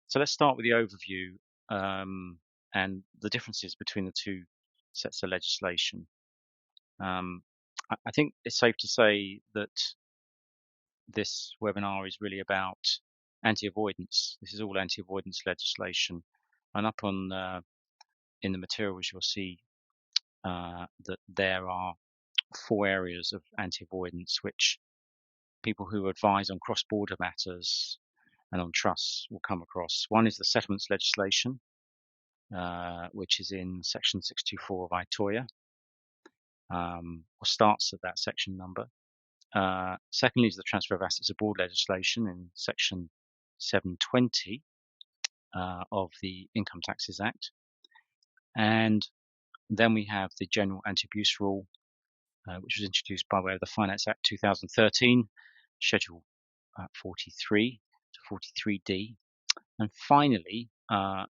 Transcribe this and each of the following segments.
So let's start with the overview and the differences between the two sets of legislation. I think it's safe to say that this webinar is really about anti-avoidance. This is all anti-avoidance legislation, and up on in the materials you'll see that there are 4 areas of anti-avoidance which people who advise on cross-border matters and on trusts will come across. One is the settlements legislation, which is in section 624 of TOAA, or starts at that section number. Secondly is the transfer of assets abroad legislation in section 720 of the Income Taxes Act. And then we have the general anti-abuse rule, which was introduced by way of the Finance Act 2013, Schedule 43 to 43D. And finally,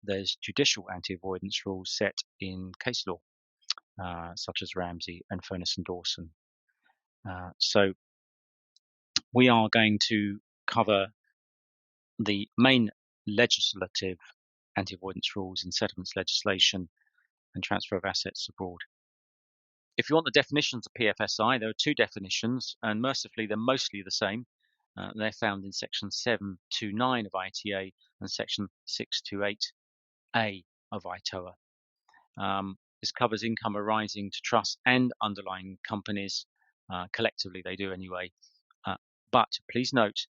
there's judicial anti-avoidance rules set in case law, such as Ramsey and Furness and Dawson. So we are going to cover the main legislative anti-avoidance rules in settlements legislation and transfer of assets abroad. If you want the definitions of PFSI, there are 2 definitions, and mercifully they're mostly the same. They're found in section 729 of ITA and section 628A of ITOA. This covers income arising to trusts and underlying companies. Collectively, they do anyway. But please note,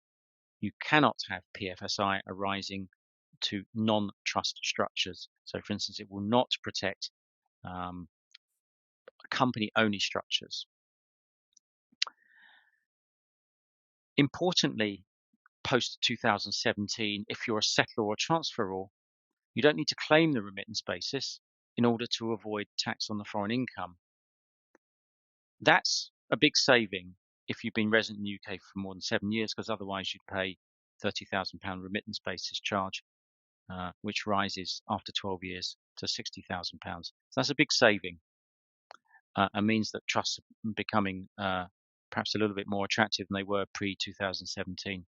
you cannot have PFSI arising to non-trust structures. So, for instance, it will not protect company-only structures. Importantly, post-2017, if you're a settlor or transferor, you don't need to claim the remittance basis in order to avoid tax on the foreign income. That's a big saving if you've been resident in the UK for more than 7 years, because otherwise you'd pay £30,000 remittance basis charge, which rises after 12 years to £60,000. So that's a big saving, and means that trusts are becoming perhaps a little bit more attractive than they were pre-2017.